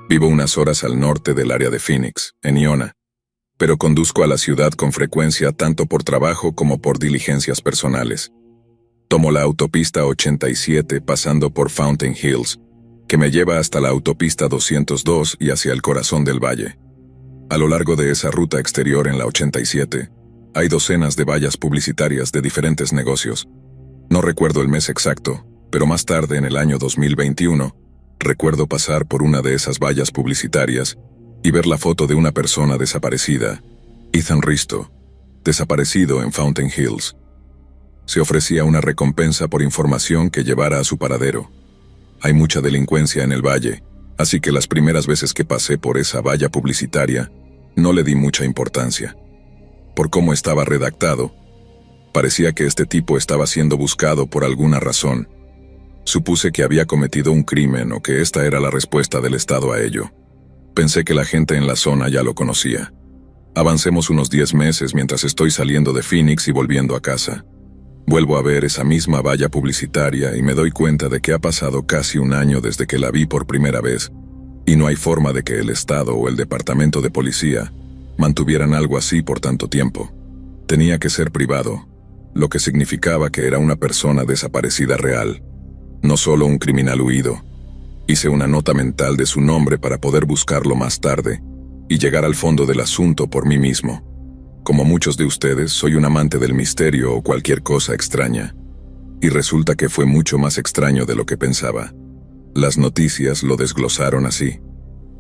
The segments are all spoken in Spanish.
Vivo unas horas al norte del área de Phoenix, en Iona, pero conduzco a la ciudad con frecuencia tanto por trabajo como por diligencias personales. Tomo la autopista 87 pasando por Fountain Hills, que me lleva hasta la autopista 202 y hacia el corazón del valle. A lo largo de esa ruta exterior en la 87, hay docenas de vallas publicitarias de diferentes negocios. No recuerdo el mes exacto, pero más tarde en el año 2021, recuerdo pasar por una de esas vallas publicitarias y ver la foto de una persona desaparecida, Ethan Risto, desaparecido en Fountain Hills. Se ofrecía una recompensa por información que llevara a su paradero. Hay mucha delincuencia en el valle, así que las primeras veces que pasé por esa valla publicitaria, no le di mucha importancia. Por cómo estaba redactado, parecía que este tipo estaba siendo buscado por alguna razón. Supuse que había cometido un crimen o que esta era la respuesta del Estado a ello. Pensé que la gente en la zona ya lo conocía. Avancemos unos 10 meses mientras estoy saliendo de Phoenix y volviendo a casa. Vuelvo a ver esa misma valla publicitaria y me doy cuenta de que ha pasado casi un año desde que la vi por primera vez, y no hay forma de que el Estado o el Departamento de Policía mantuvieran algo así por tanto tiempo. Tenía que ser privado, lo que significaba que era una persona desaparecida real, no solo un criminal huido. Hice una nota mental de su nombre para poder buscarlo más tarde y llegar al fondo del asunto por mí mismo. Como muchos de ustedes, soy un amante del misterio o cualquier cosa extraña. Y resulta que fue mucho más extraño de lo que pensaba. Las noticias lo desglosaron así.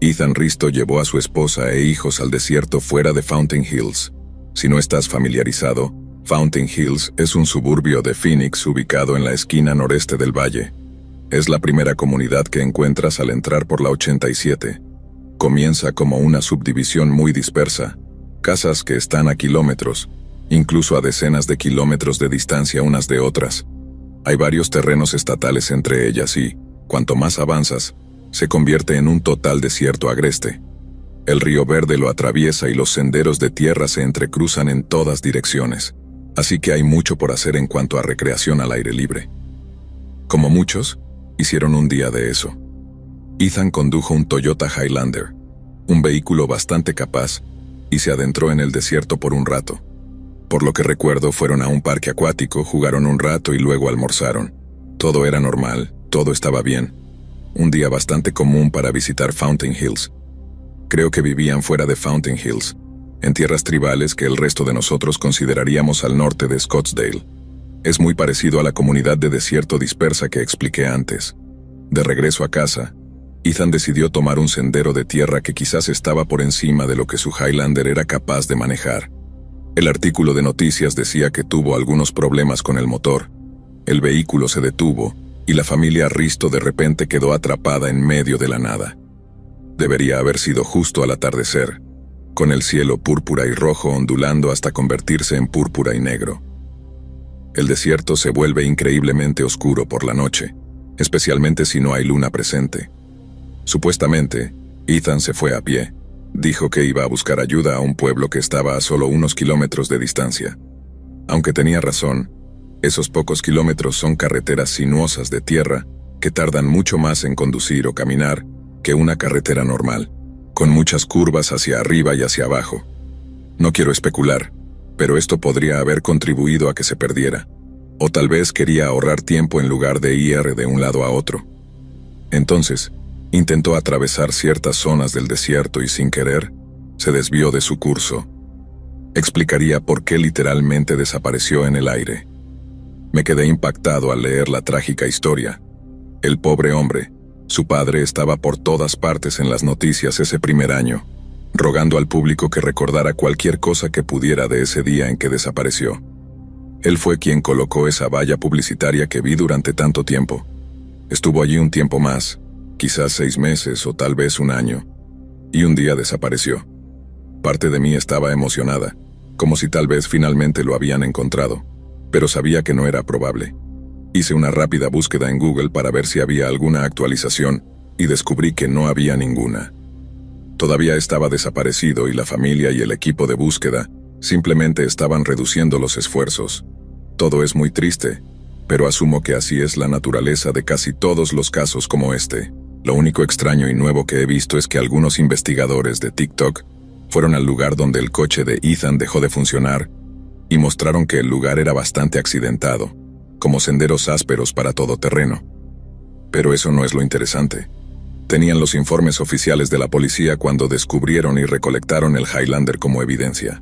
Ethan Risto llevó a su esposa e hijos al desierto fuera de Fountain Hills. Si no estás familiarizado, Fountain Hills es un suburbio de Phoenix ubicado en la esquina noreste del valle. Es la primera comunidad que encuentras al entrar por la 87. Comienza como una subdivisión muy dispersa. Casas que están a kilómetros, incluso a decenas de kilómetros de distancia unas de otras. Hay varios terrenos estatales entre ellas y, cuanto más avanzas, se convierte en un total desierto agreste. El río Verde lo atraviesa y los senderos de tierra se entrecruzan en todas direcciones, así que hay mucho por hacer en cuanto a recreación al aire libre. Como muchos, hicieron un día de eso. Ethan condujo un Toyota Highlander, un vehículo bastante capaz, y se adentró en el desierto por un rato. Por lo que recuerdo, fueron a un parque acuático, jugaron un rato y luego almorzaron. Todo era normal, todo estaba bien. Un día bastante común para visitar Fountain Hills. Creo que vivían fuera de Fountain Hills, en tierras tribales que el resto de nosotros consideraríamos al norte de Scottsdale. Es muy parecido a la comunidad de desierto dispersa que expliqué antes. De regreso a casa, Ethan decidió tomar un sendero de tierra que quizás estaba por encima de lo que su Highlander era capaz de manejar. El artículo de noticias decía que tuvo algunos problemas con el motor. El vehículo se detuvo y la familia Risto de repente quedó atrapada en medio de la nada. Debería haber sido justo al atardecer, con el cielo púrpura y rojo ondulando hasta convertirse en púrpura y negro. El desierto se vuelve increíblemente oscuro por la noche, especialmente si no hay luna presente. Supuestamente, Ethan se fue a pie. Dijo que iba a buscar ayuda a un pueblo que estaba a solo unos kilómetros de distancia. Aunque tenía razón, esos pocos kilómetros son carreteras sinuosas de tierra que tardan mucho más en conducir o caminar que una carretera normal, con muchas curvas hacia arriba y hacia abajo. No quiero especular, pero esto podría haber contribuido a que se perdiera. O tal vez quería ahorrar tiempo en lugar de ir de un lado a otro. Entonces, intentó atravesar ciertas zonas del desierto y sin querer, se desvió de su curso. Explicaría por qué literalmente desapareció en el aire. Me quedé impactado al leer la trágica historia. El pobre hombre, su padre estaba por todas partes en las noticias ese primer año, rogando al público que recordara cualquier cosa que pudiera de ese día en que desapareció. Él fue quien colocó esa valla publicitaria que vi durante tanto tiempo. Estuvo allí un tiempo más, quizás 6 meses o tal vez un año, y un día desapareció. Parte de mí estaba emocionada, como si tal vez finalmente lo habían encontrado, pero sabía que no era probable. Hice una rápida búsqueda en Google para ver si había alguna actualización y descubrí que no había ninguna. Todavía estaba desaparecido y la familia y el equipo de búsqueda simplemente estaban reduciendo los esfuerzos. Todo es muy triste, pero asumo que así es la naturaleza de casi todos los casos como este. Lo único extraño y nuevo que he visto es que algunos investigadores de TikTok fueron al lugar donde el coche de Ethan dejó de funcionar y mostraron que el lugar era bastante accidentado, como senderos ásperos para todo terreno. Pero eso no es lo interesante. Tenían los informes oficiales de la policía cuando descubrieron y recolectaron el Highlander como evidencia.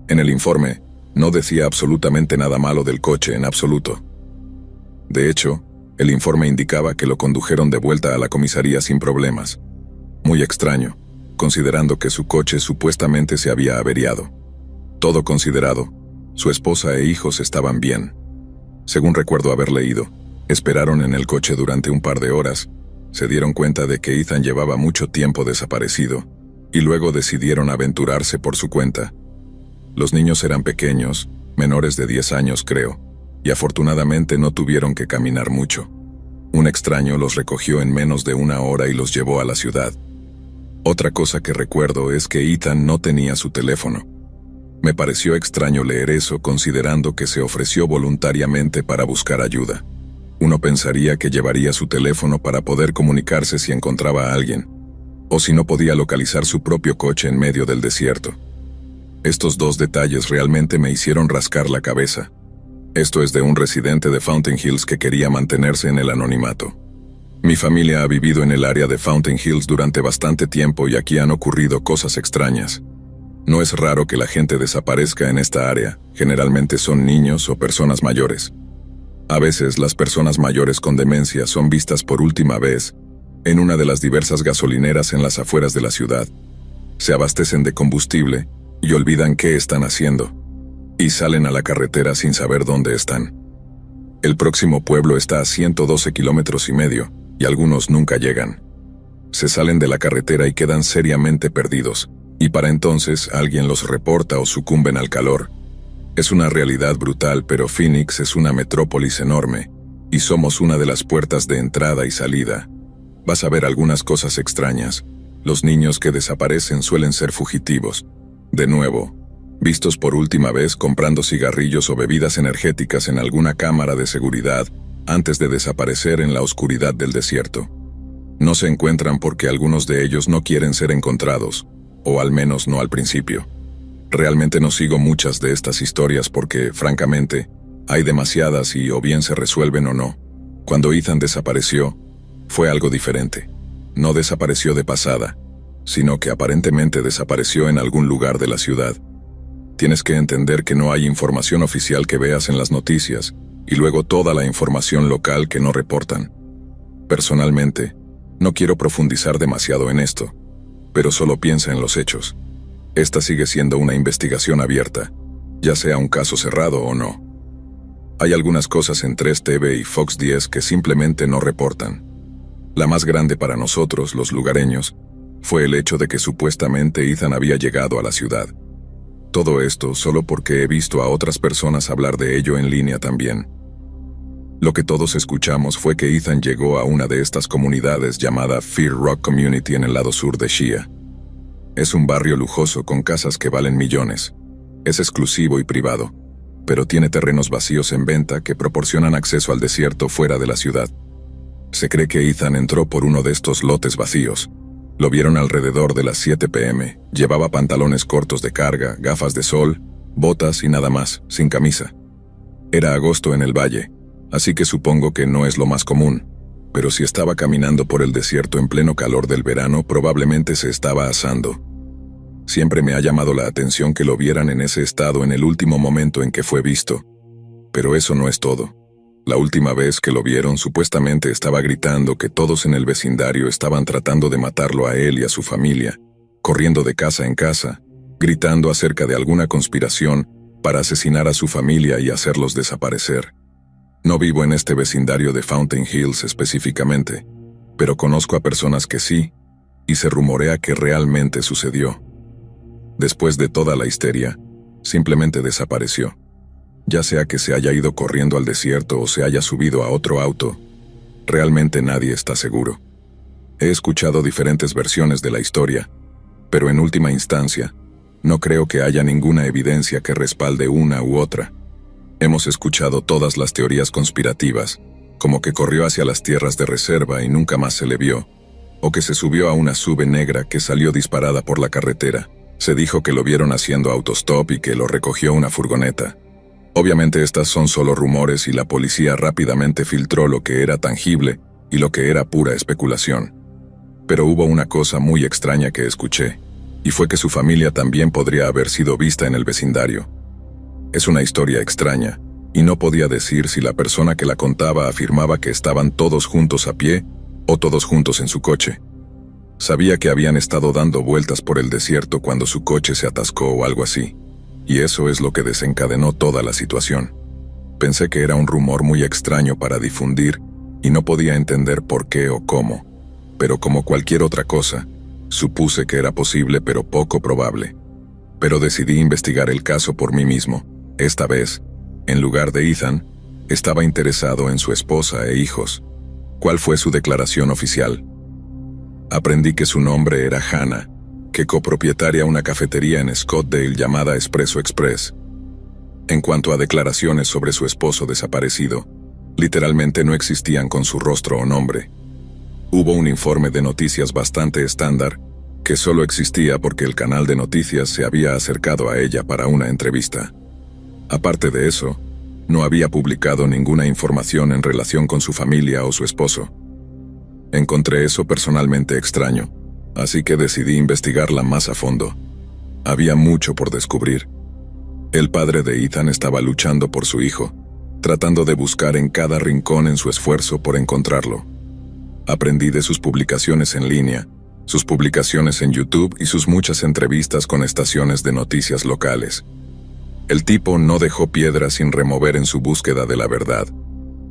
En el informe, no decía absolutamente nada malo del coche en absoluto. De hecho, el informe indicaba que lo condujeron de vuelta a la comisaría sin problemas. Muy extraño, considerando que su coche supuestamente se había averiado. Todo considerado, su esposa e hijos estaban bien. Según recuerdo haber leído, esperaron en el coche durante un par de horas, se dieron cuenta de que Ethan llevaba mucho tiempo desaparecido, y luego decidieron aventurarse por su cuenta. Los niños eran pequeños, menores de 10 años creo, y afortunadamente no tuvieron que caminar mucho. Un extraño los recogió en menos de una hora y los llevó a la ciudad. Otra cosa que recuerdo es que Ethan no tenía su teléfono. Me pareció extraño leer eso considerando que se ofreció voluntariamente para buscar ayuda. Uno pensaría que llevaría su teléfono para poder comunicarse si encontraba a alguien, o si no podía localizar su propio coche en medio del desierto. Estos dos detalles realmente me hicieron rascar la cabeza. Esto es de un residente de Fountain Hills que quería mantenerse en el anonimato. Mi familia ha vivido en el área de Fountain Hills durante bastante tiempo y aquí han ocurrido cosas extrañas. No es raro que la gente desaparezca en esta área, generalmente son niños o personas mayores. A veces las personas mayores con demencia son vistas por última vez en una de las diversas gasolineras en las afueras de la ciudad. Se abastecen de combustible y olvidan qué están haciendo, y salen a la carretera sin saber dónde están. El próximo pueblo está a 112 kilómetros y medio, y algunos nunca llegan. Se salen de la carretera y quedan seriamente perdidos, y para entonces alguien los reporta o sucumben al calor. Es una realidad brutal, pero Phoenix es una metrópolis enorme, y somos una de las puertas de entrada y salida. Vas a ver algunas cosas extrañas. Los niños que desaparecen suelen ser fugitivos. De nuevo, vistos por última vez comprando cigarrillos o bebidas energéticas en alguna cámara de seguridad antes de desaparecer en la oscuridad del desierto. No se encuentran porque algunos de ellos no quieren ser encontrados, o al menos no al principio. Realmente no sigo muchas de estas historias porque, francamente, hay demasiadas y o bien se resuelven o no. Cuando Ethan desapareció, fue algo diferente. No desapareció de pasada, sino que aparentemente desapareció en algún lugar de la ciudad. Tienes que entender que no hay información oficial que veas en las noticias, y luego toda la información local que no reportan. Personalmente, no quiero profundizar demasiado en esto, pero solo piensa en los hechos. Esta sigue siendo una investigación abierta, ya sea un caso cerrado o no. Hay algunas cosas en 3TV y Fox 10 que simplemente no reportan. La más grande para nosotros, los lugareños, fue el hecho de que supuestamente Ethan había llegado a la ciudad. Todo esto solo porque he visto a otras personas hablar de ello en línea también. Lo que todos escuchamos fue que Ethan llegó a una de estas comunidades llamada Fear Rock Community en el lado sur de Shia. Es un barrio lujoso con casas que valen millones. Es exclusivo y privado, pero tiene terrenos vacíos en venta que proporcionan acceso al desierto fuera de la ciudad. Se cree que Ethan entró por uno de estos lotes vacíos. Lo vieron alrededor de las 7 p.m. Llevaba pantalones cortos de carga, gafas de sol, botas y nada más, sin camisa. Era agosto en el valle, así que supongo que no es lo más común, pero si estaba caminando por el desierto en pleno calor del verano, probablemente se estaba asando. Siempre me ha llamado la atención que lo vieran en ese estado en el último momento en que fue visto. Pero eso no es todo. La última vez que lo vieron, supuestamente estaba gritando que todos en el vecindario estaban tratando de matarlo a él y a su familia, corriendo de casa en casa, gritando acerca de alguna conspiración para asesinar a su familia y hacerlos desaparecer. No vivo en este vecindario de Fountain Hills específicamente, pero conozco a personas que sí, y se rumorea que realmente sucedió. Después de toda la histeria, simplemente desapareció. Ya sea que se haya ido corriendo al desierto o se haya subido a otro auto, realmente nadie está seguro. He escuchado diferentes versiones de la historia, pero en última instancia, no creo que haya ninguna evidencia que respalde una u otra. Hemos escuchado todas las teorías conspirativas, como que corrió hacia las tierras de reserva y nunca más se le vio, o que se subió a una SUV negra que salió disparada por la carretera. Se dijo que lo vieron haciendo autostop y que lo recogió una furgoneta. Obviamente estas son solo rumores y la policía rápidamente filtró lo que era tangible y lo que era pura especulación. Pero hubo una cosa muy extraña que escuché, y fue que su familia también podría haber sido vista en el vecindario. Es una historia extraña, y no podía decir si la persona que la contaba afirmaba que estaban todos juntos a pie o todos juntos en su coche. Sabía que habían estado dando vueltas por el desierto cuando su coche se atascó o algo así, y eso es lo que desencadenó toda la situación. Pensé que era un rumor muy extraño para difundir y no podía entender por qué o cómo, pero como cualquier otra cosa, supuse que era posible pero poco probable. Pero decidí investigar el caso por mí mismo. Esta vez, en lugar de Ethan, estaba interesado en su esposa e hijos. ¿Cuál fue su declaración oficial? Aprendí que su nombre era Hannah, que copropietaria una cafetería en Scottsdale llamada Espresso Express. En cuanto a declaraciones sobre su esposo desaparecido, literalmente no existían con su rostro o nombre. Hubo un informe de noticias bastante estándar, que solo existía porque el canal de noticias se había acercado a ella para una entrevista. Aparte de eso, no había publicado ninguna información en relación con su familia o su esposo. Encontré eso personalmente extraño, así que decidí investigarla más a fondo. Había mucho por descubrir. El padre de Ethan estaba luchando por su hijo, tratando de buscar en cada rincón en su esfuerzo por encontrarlo. Aprendí de sus publicaciones en línea, sus publicaciones en YouTube y sus muchas entrevistas con estaciones de noticias locales. El tipo no dejó piedra sin remover en su búsqueda de la verdad,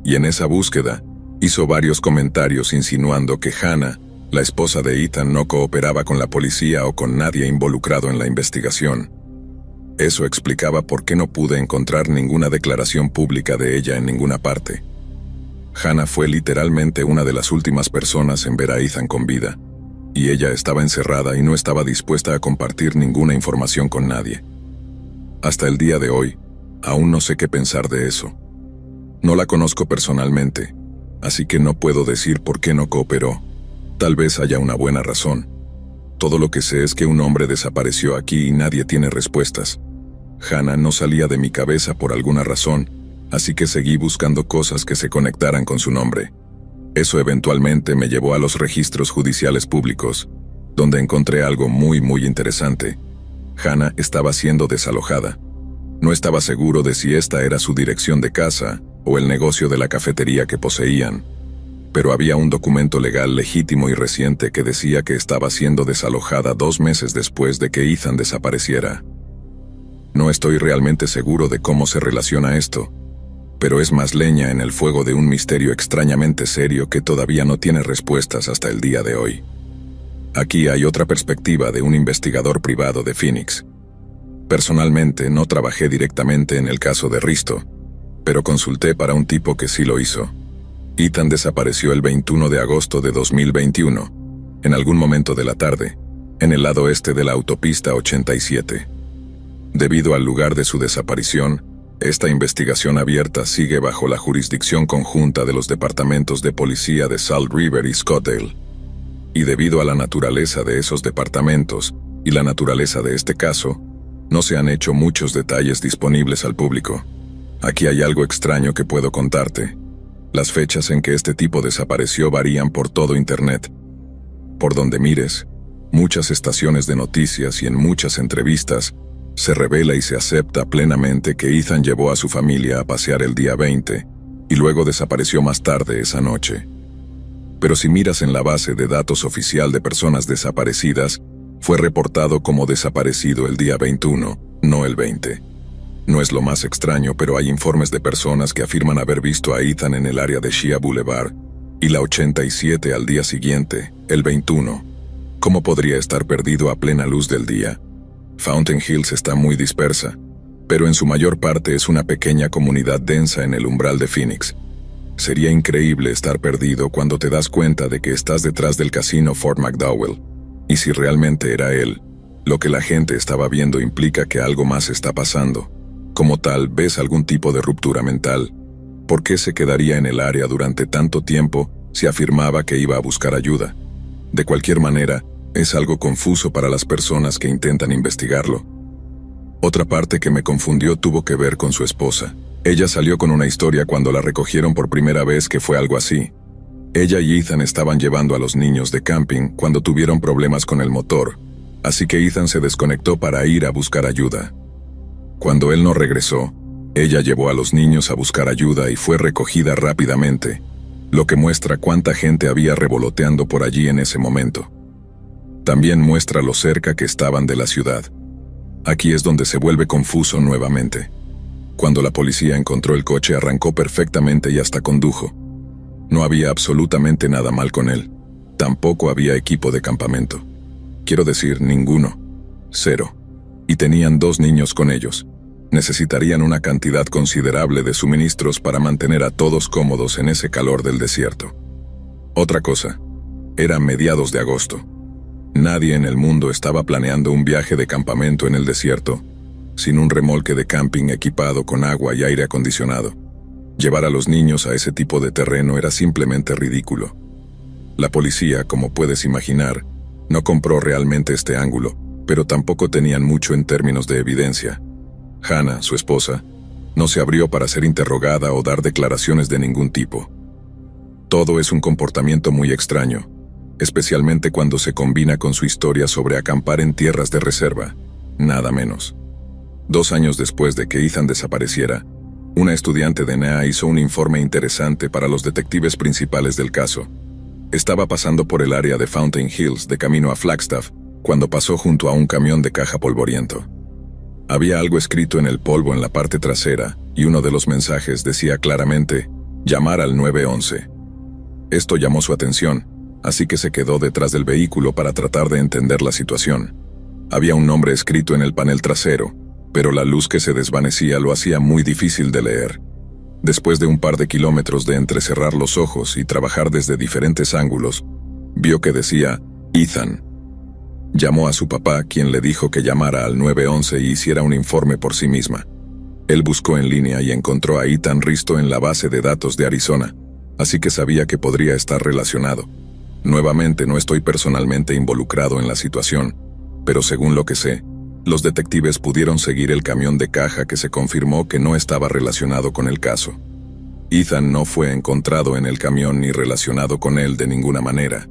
y en esa búsqueda hizo varios comentarios insinuando que Hannah, la esposa de Ethan, no cooperaba con la policía o con nadie involucrado en la investigación. Eso explicaba por qué no pude encontrar ninguna declaración pública de ella en ninguna parte. Hannah fue literalmente una de las últimas personas en ver a Ethan con vida, y ella estaba encerrada y no estaba dispuesta a compartir ninguna información con nadie. Hasta el día de hoy, aún no sé qué pensar de eso. No la conozco personalmente, así que no puedo decir por qué no cooperó. Tal vez haya una buena razón. Todo lo que sé es que un hombre desapareció aquí y nadie tiene respuestas. Hannah no salía de mi cabeza por alguna razón, así que seguí buscando cosas que se conectaran con su nombre. Eso eventualmente me llevó a los registros judiciales públicos, donde encontré algo muy interesante. Hannah estaba siendo desalojada. No estaba seguro de si esta era su dirección de casa o el negocio de la cafetería que poseían, pero había un documento legal legítimo y reciente que decía que estaba siendo desalojada 2 meses después de que Ethan desapareciera. No estoy realmente seguro de cómo se relaciona esto, pero es más leña en el fuego de un misterio extrañamente serio que todavía no tiene respuestas hasta el día de hoy. Aquí hay otra perspectiva de un investigador privado de Phoenix. Personalmente no trabajé directamente en el caso de Risto, pero consulté para un tipo que sí lo hizo. Ethan desapareció el 21 de agosto de 2021, en algún momento de la tarde, en el lado este de la autopista 87. Debido al lugar de su desaparición, esta investigación abierta sigue bajo la jurisdicción conjunta de los departamentos de policía de Salt River y Scottsdale. Y debido a la naturaleza de esos departamentos y la naturaleza de este caso, no se han hecho muchos detalles disponibles al público. Aquí hay algo extraño que puedo contarte. Las fechas en que este tipo desapareció varían por todo Internet. Por donde mires, muchas estaciones de noticias y en muchas entrevistas, se revela y se acepta plenamente que Ethan llevó a su familia a pasear el día 20 y luego desapareció más tarde esa noche. Pero si miras en la base de datos oficial de personas desaparecidas, fue reportado como desaparecido el día 21, no el 20. No es lo más extraño, pero hay informes de personas que afirman haber visto a Ethan en el área de Shea Boulevard y la 87 al día siguiente, el 21. ¿Cómo podría estar perdido a plena luz del día? Fountain Hills está muy dispersa, pero en su mayor parte es una pequeña comunidad densa en el umbral de Phoenix. Sería increíble estar perdido cuando te das cuenta de que estás detrás del casino Fort McDowell. Y si realmente era él, lo que la gente estaba viendo implica que algo más está pasando. Como tal, ¿ves algún tipo de ruptura mental? ¿Por qué se quedaría en el área durante tanto tiempo si afirmaba que iba a buscar ayuda? De cualquier manera, es algo confuso para las personas que intentan investigarlo. Otra parte que me confundió tuvo que ver con su esposa. Ella salió con una historia cuando la recogieron por primera vez que fue algo así. Ella y Ethan estaban llevando a los niños de camping cuando tuvieron problemas con el motor, así que Ethan se desconectó para ir a buscar ayuda. Cuando él no regresó, ella llevó a los niños a buscar ayuda y fue recogida rápidamente, lo que muestra cuánta gente había revoloteando por allí en ese momento. También muestra lo cerca que estaban de la ciudad. Aquí es donde se vuelve confuso nuevamente. Cuando la policía encontró el coche, arrancó perfectamente y hasta condujo. No había absolutamente nada mal con él. Tampoco había equipo de campamento. Quiero decir, ninguno. 0. Y tenían 2 niños con ellos. Necesitarían una cantidad considerable de suministros para mantener a todos cómodos en ese calor del desierto. Otra cosa. Era mediados de agosto. Nadie en el mundo estaba planeando un viaje de campamento en el desierto, sin un remolque de camping equipado con agua y aire acondicionado. Llevar a los niños a ese tipo de terreno era simplemente ridículo. La policía, como puedes imaginar, no compró realmente este ángulo, pero tampoco tenían mucho en términos de evidencia. Hannah, su esposa, no se abrió para ser interrogada o dar declaraciones de ningún tipo. Todo es un comportamiento muy extraño, especialmente cuando se combina con su historia sobre acampar en tierras de reserva, nada menos. 2 años después de que Ethan desapareciera, una estudiante de NEA hizo un informe interesante para los detectives principales del caso. Estaba pasando por el área de Fountain Hills de camino a Flagstaff, cuando pasó junto a un camión de caja polvoriento. Había algo escrito en el polvo en la parte trasera, y uno de los mensajes decía claramente, llamar al 911. Esto llamó su atención, así que se quedó detrás del vehículo para tratar de entender la situación. Había un nombre escrito en el panel trasero, pero la luz que se desvanecía lo hacía muy difícil de leer. Después de un par de kilómetros de entrecerrar los ojos y trabajar desde diferentes ángulos, vio que decía, Ethan. Llamó a su papá, quien le dijo que llamara al 911 y hiciera un informe por sí misma. Él buscó en línea y encontró a Ethan Risto en la base de datos de Arizona, así que sabía que podría estar relacionado. Nuevamente, no estoy personalmente involucrado en la situación, pero según lo que sé, los detectives pudieron seguir el camión de caja que se confirmó que no estaba relacionado con el caso. Ethan no fue encontrado en el camión ni relacionado con él de ninguna manera.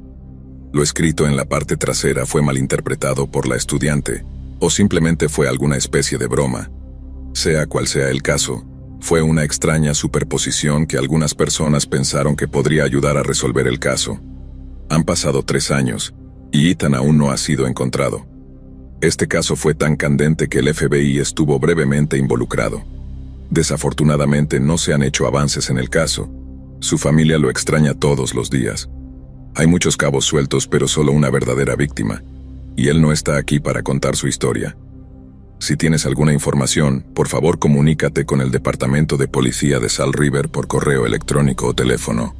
Lo escrito en la parte trasera fue malinterpretado por la estudiante, o simplemente fue alguna especie de broma. Sea cual sea el caso, fue una extraña superposición que algunas personas pensaron que podría ayudar a resolver el caso. Han pasado 3 años, y Ethan aún no ha sido encontrado. Este caso fue tan candente que el FBI estuvo brevemente involucrado. Desafortunadamente no se han hecho avances en el caso. Su familia lo extraña todos los días. Hay muchos cabos sueltos, pero solo una verdadera víctima, y él no está aquí para contar su historia. Si tienes alguna información, por favor comunícate con el Departamento de Policía de Salt River por correo electrónico o teléfono.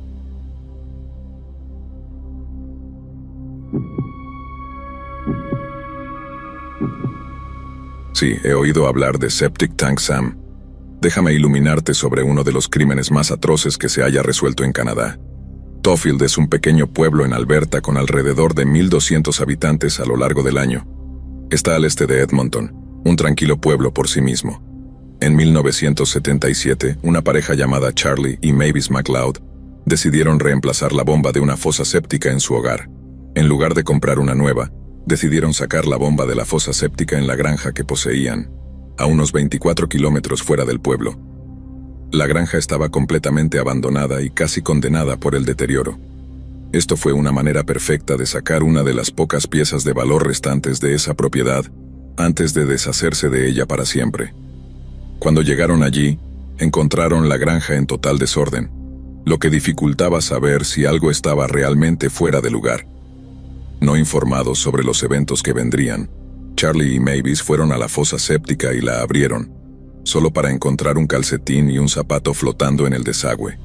Sí, he oído hablar de Septic Tank Sam. Déjame iluminarte sobre uno de los crímenes más atroces que se haya resuelto en Canadá. Toffield es un pequeño pueblo en Alberta con alrededor de 1,200 habitantes a lo largo del año. Está al este de Edmonton, un tranquilo pueblo por sí mismo. En 1977, una pareja llamada Charlie y Mavis McLeod decidieron reemplazar la bomba de una fosa séptica en su hogar. En lugar de comprar una nueva, decidieron sacar la bomba de la fosa séptica en la granja que poseían, a unos 24 kilómetros fuera del pueblo. La granja estaba completamente abandonada y casi condenada por el deterioro. Esto fue una manera perfecta de sacar una de las pocas piezas de valor restantes de esa propiedad antes de deshacerse de ella para siempre. Cuando llegaron allí, encontraron la granja en total desorden, lo que dificultaba saber si algo estaba realmente fuera de lugar. No informados sobre los eventos que vendrían, Charlie y Mavis fueron a la fosa séptica y la abrieron, solo para encontrar un calcetín y un zapato flotando en el desagüe.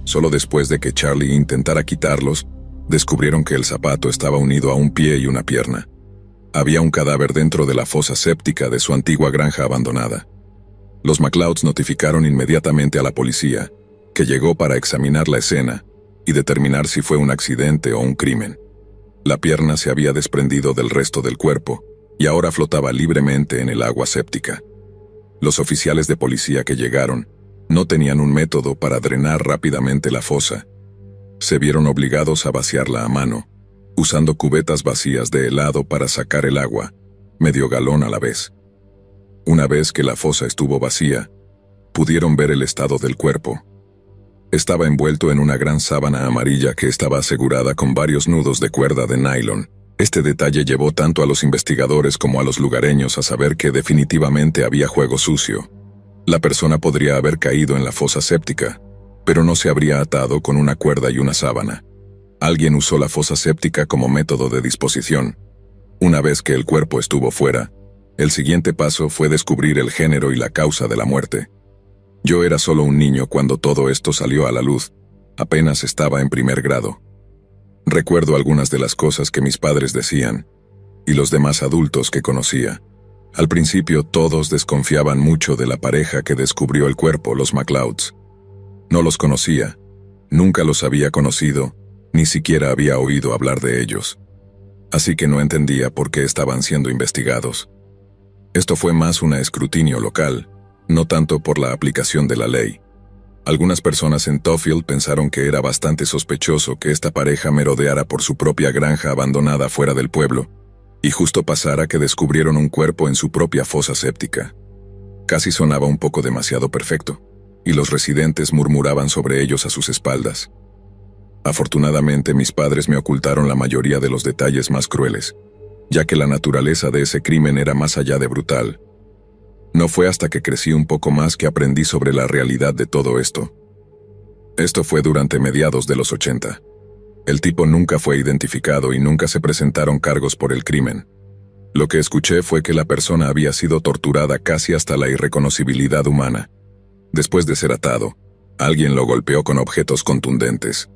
Solo después de que Charlie intentara quitarlos, descubrieron que el zapato estaba unido a un pie y una pierna. Había un cadáver dentro de la fosa séptica de su antigua granja abandonada. Los McLeods notificaron inmediatamente a la policía, que llegó para examinar la escena y determinar si fue un accidente o un crimen. La pierna se había desprendido del resto del cuerpo y ahora flotaba libremente en el agua séptica. Los oficiales de policía que llegaron no tenían un método para drenar rápidamente la fosa. Se vieron obligados a vaciarla a mano, usando cubetas vacías de helado para sacar el agua, medio galón a la vez. Una vez que la fosa estuvo vacía, pudieron ver el estado del cuerpo. Estaba envuelto en una gran sábana amarilla que estaba asegurada con varios nudos de cuerda de nylon. Este detalle llevó tanto a los investigadores como a los lugareños a saber que definitivamente había juego sucio. La persona podría haber caído en la fosa séptica, pero no se habría atado con una cuerda y una sábana. Alguien usó la fosa séptica como método de disposición. Una vez que el cuerpo estuvo fuera, el siguiente paso fue descubrir el género y la causa de la muerte. Yo era solo un niño cuando todo esto salió a la luz. Apenas estaba en primer grado. Recuerdo algunas de las cosas que mis padres decían, y los demás adultos que conocía. Al principio todos desconfiaban mucho de la pareja que descubrió el cuerpo, los McLeods. No los conocía, nunca los había conocido, ni siquiera había oído hablar de ellos. Así que no entendía por qué estaban siendo investigados. Esto fue más un escrutinio local, no tanto por la aplicación de la ley. Algunas personas en Topfield pensaron que era bastante sospechoso que esta pareja merodeara por su propia granja abandonada fuera del pueblo, y justo pasara que descubrieron un cuerpo en su propia fosa séptica. Casi sonaba un poco demasiado perfecto, y los residentes murmuraban sobre ellos a sus espaldas. Afortunadamente mis padres me ocultaron la mayoría de los detalles más crueles, ya que la naturaleza de ese crimen era más allá de brutal. No fue hasta que crecí un poco más que aprendí sobre la realidad de todo esto. Esto fue durante mediados de los 80. El tipo nunca fue identificado y nunca se presentaron cargos por el crimen. Lo que escuché fue que la persona había sido torturada casi hasta la irreconocibilidad humana. Después de ser atado, alguien lo golpeó con objetos contundentes.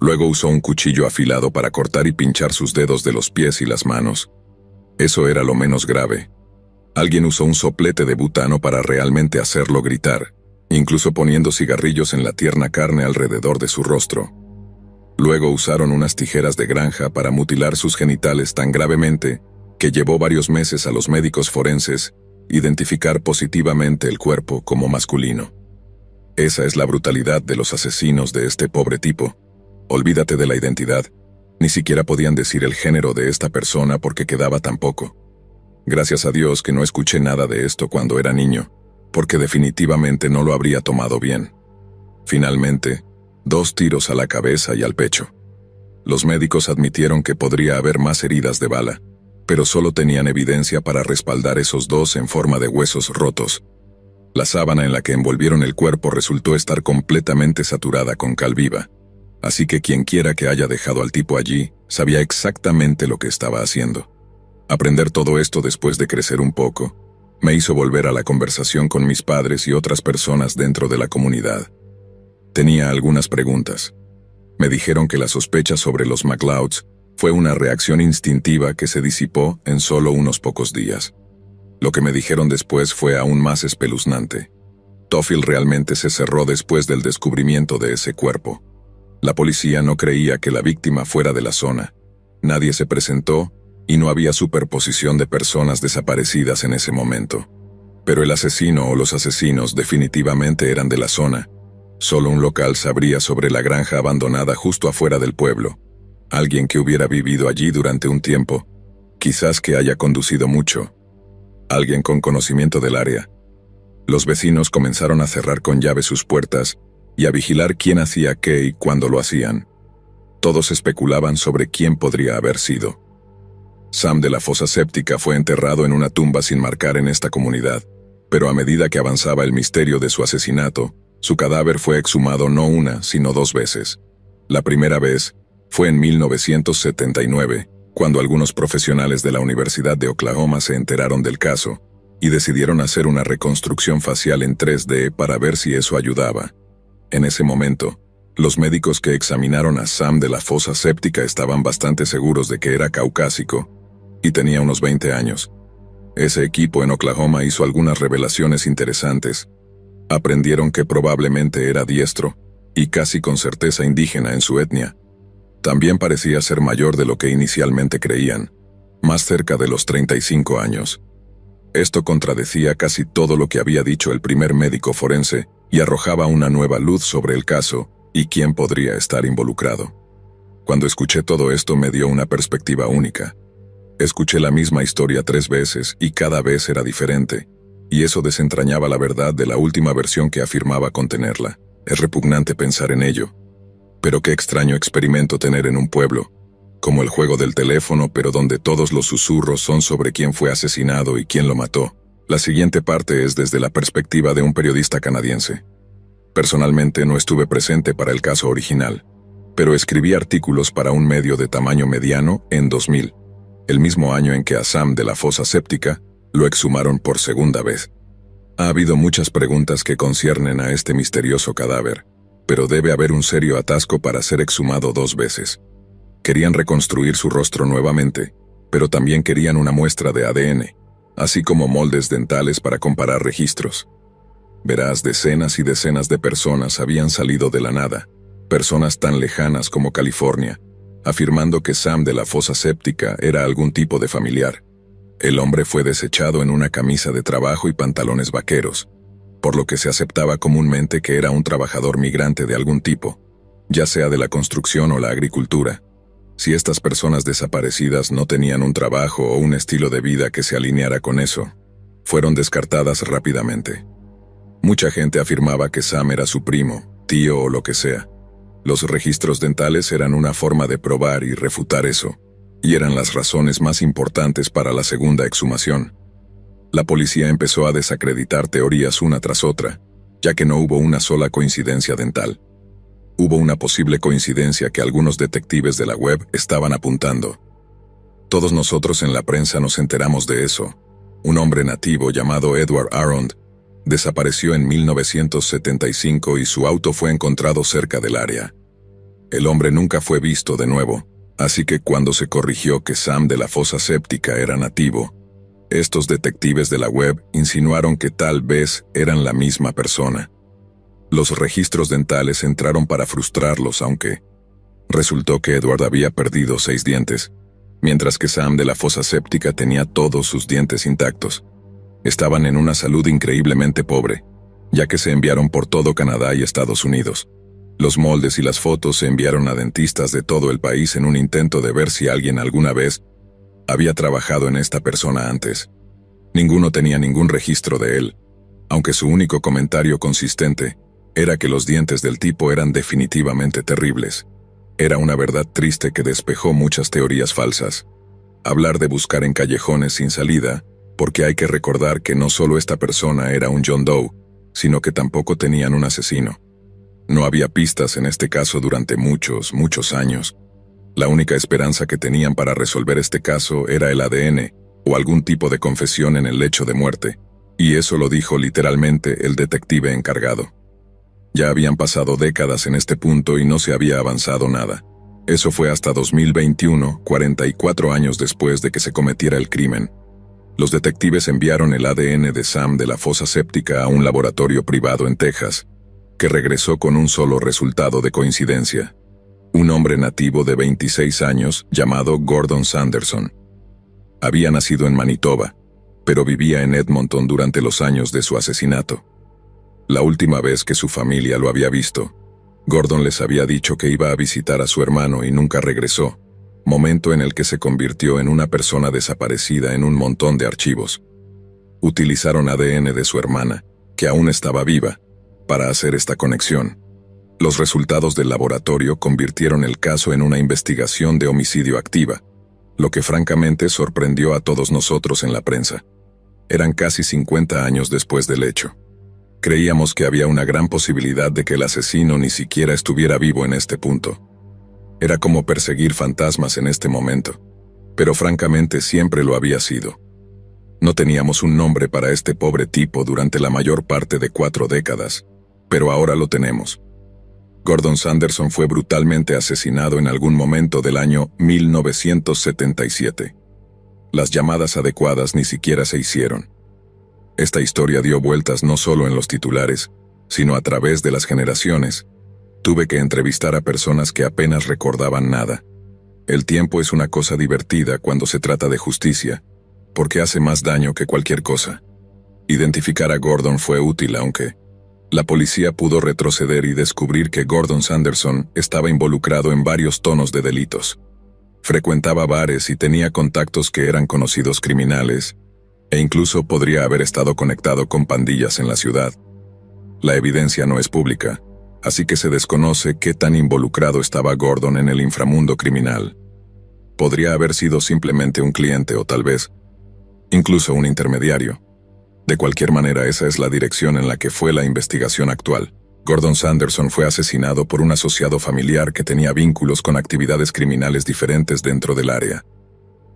Luego usó un cuchillo afilado para cortar y pinchar sus dedos de los pies y las manos. Eso era lo menos grave. Alguien usó un soplete de butano para realmente hacerlo gritar, incluso poniendo cigarrillos en la tierna carne alrededor de su rostro. Luego usaron unas tijeras de granja para mutilar sus genitales tan gravemente que llevó varios meses a los médicos forenses identificar positivamente el cuerpo como masculino. Esa es la brutalidad de los asesinos de este pobre tipo. Olvídate de la identidad. Ni siquiera podían decir el género de esta persona porque quedaba tan poco. Gracias a Dios que no escuché nada de esto cuando era niño, porque definitivamente no lo habría tomado bien. Finalmente, 2 tiros a la cabeza y al pecho. Los médicos admitieron que podría haber más heridas de bala, pero solo tenían evidencia para respaldar esos 2 en forma de huesos rotos. La sábana en la que envolvieron el cuerpo resultó estar completamente saturada con cal viva, así que quienquiera que haya dejado al tipo allí sabía exactamente lo que estaba haciendo. Aprender todo esto después de crecer un poco me hizo volver a la conversación con mis padres y otras personas dentro de la comunidad. Tenía algunas preguntas. Me dijeron que la sospecha sobre los McLeods fue una reacción instintiva que se disipó en solo unos pocos días. Lo que me dijeron después fue aún más espeluznante. Topfield realmente se cerró después del descubrimiento de ese cuerpo. La policía no creía que la víctima fuera de la zona. Nadie se presentó y no había superposición de personas desaparecidas en ese momento. Pero el asesino o los asesinos definitivamente eran de la zona. Solo un local sabría sobre la granja abandonada justo afuera del pueblo. Alguien que hubiera vivido allí durante un tiempo, quizás que haya conducido mucho. Alguien con conocimiento del área. Los vecinos comenzaron a cerrar con llave sus puertas y a vigilar quién hacía qué y cuándo lo hacían. Todos especulaban sobre quién podría haber sido. Sam de la fosa séptica fue enterrado en una tumba sin marcar en esta comunidad, pero a medida que avanzaba el misterio de su asesinato, su cadáver fue exhumado no una, sino 2 veces. La primera vez fue en 1979, cuando algunos profesionales de la Universidad de Oklahoma se enteraron del caso y decidieron hacer una reconstrucción facial en 3D para ver si eso ayudaba. En ese momento, los médicos que examinaron a Sam de la fosa séptica estaban bastante seguros de que era caucásico y tenía unos 20 años. Ese equipo en Oklahoma hizo algunas revelaciones interesantes. Aprendieron que probablemente era diestro y casi con certeza indígena en su etnia. También parecía ser mayor de lo que inicialmente creían, más cerca de los 35 años. Esto contradecía casi todo lo que había dicho el primer médico forense y arrojaba una nueva luz sobre el caso y quién podría estar involucrado. Cuando escuché todo esto me dio una perspectiva única. Escuché la misma historia 3 veces y cada vez era diferente, y eso desentrañaba la verdad de la última versión que afirmaba contenerla. Es repugnante pensar en ello. Pero qué extraño experimento tener en un pueblo, como el juego del teléfono, pero donde todos los susurros son sobre quién fue asesinado y quién lo mató. La siguiente parte es desde la perspectiva de un periodista canadiense. Personalmente no estuve presente para el caso original, pero escribí artículos para un medio de tamaño mediano en 2000, el mismo año en que a Sam de la fosa séptica lo exhumaron por segunda vez. Ha habido muchas preguntas que conciernen a este misterioso cadáver, pero debe haber un serio atasco para ser exhumado 2 veces. Querían reconstruir su rostro nuevamente, pero también querían una muestra de ADN, así como moldes dentales para comparar registros. Verás, decenas y decenas de personas habían salido de la nada, personas tan lejanas como California, afirmando que Sam de la fosa séptica era algún tipo de familiar. El hombre fue desechado en una camisa de trabajo y pantalones vaqueros, por lo que se aceptaba comúnmente que era un trabajador migrante de algún tipo, ya sea de la construcción o la agricultura. Si estas personas desaparecidas no tenían un trabajo o un estilo de vida que se alineara con eso, fueron descartadas rápidamente. Mucha gente afirmaba que Sam era su primo, tío o lo que sea. Los registros dentales eran una forma de probar y refutar eso, y eran las razones más importantes para la segunda exhumación. La policía empezó a desacreditar teorías una tras otra, ya que no hubo una sola coincidencia dental. Hubo una posible coincidencia que algunos detectives de la web estaban apuntando. Todos nosotros en la prensa nos enteramos de eso. Un hombre nativo llamado Edward Arond desapareció en 1975 y su auto fue encontrado cerca del área. El hombre nunca fue visto de nuevo, así que cuando se corrigió que Sam de la fosa séptica era nativo, estos detectives de la web insinuaron que tal vez eran la misma persona. Los registros dentales entraron para frustrarlos, aunque resultó que Edward había perdido 6 dientes, mientras que Sam de la fosa séptica tenía todos sus dientes intactos. Estaban en una salud increíblemente pobre, ya que se enviaron por todo Canadá y Estados Unidos. Los moldes y las fotos se enviaron a dentistas de todo el país en un intento de ver si alguien alguna vez había trabajado en esta persona antes. Ninguno tenía ningún registro de él, aunque su único comentario consistente era que los dientes del tipo eran definitivamente terribles. Era una verdad triste que despejó muchas teorías falsas. Hablar de buscar en callejones sin salida, porque hay que recordar que no solo esta persona era un John Doe, sino que tampoco tenían un asesino. No había pistas en este caso durante muchos años. La única esperanza que tenían para resolver este caso era el ADN, o algún tipo de confesión en el lecho de muerte, y eso lo dijo literalmente el detective encargado. Ya habían pasado décadas en este punto y no se había avanzado nada. Eso fue hasta 2021, 44 años después de que se cometiera el crimen. Los detectives enviaron el ADN de Sam de la fosa séptica a un laboratorio privado en Texas, que regresó con un solo resultado de coincidencia. Un hombre nativo de 26 años llamado Gordon Sanderson. Había nacido en Manitoba, pero vivía en Edmonton durante los años de su asesinato. La última vez que su familia lo había visto, Gordon les había dicho que iba a visitar a su hermano y nunca regresó, momento en el que se convirtió en una persona desaparecida en un montón de archivos. Utilizaron ADN de su hermana, que aún estaba viva, para hacer esta conexión. Los resultados del laboratorio convirtieron el caso en una investigación de homicidio activa, lo que francamente sorprendió a todos nosotros en la prensa. Eran casi 50 años después del hecho. Creíamos que había una gran posibilidad de que el asesino ni siquiera estuviera vivo en este punto. Era como perseguir fantasmas en este momento, pero francamente siempre lo había sido. No teníamos un nombre para este pobre tipo durante la mayor parte de 4 décadas, pero ahora lo tenemos. Gordon Sanderson fue brutalmente asesinado en algún momento del año 1977. Las llamadas adecuadas ni siquiera se hicieron. Esta historia dio vueltas no solo en los titulares, sino a través de las generaciones. Tuve que entrevistar a personas que apenas recordaban nada. El tiempo es una cosa divertida cuando se trata de justicia, porque hace más daño que cualquier cosa. Identificar a Gordon fue útil, aunque la policía pudo retroceder y descubrir que Gordon Sanderson estaba involucrado en varios tonos de delitos. Frecuentaba bares y tenía contactos que eran conocidos criminales, e incluso podría haber estado conectado con pandillas en la ciudad. La evidencia no es pública, así que se desconoce qué tan involucrado estaba Gordon en el inframundo criminal. Podría haber sido simplemente un cliente o tal vez, incluso un intermediario. De cualquier manera, esa es la dirección en la que fue la investigación actual. Gordon Sanderson fue asesinado por un asociado familiar que tenía vínculos con actividades criminales diferentes dentro del área.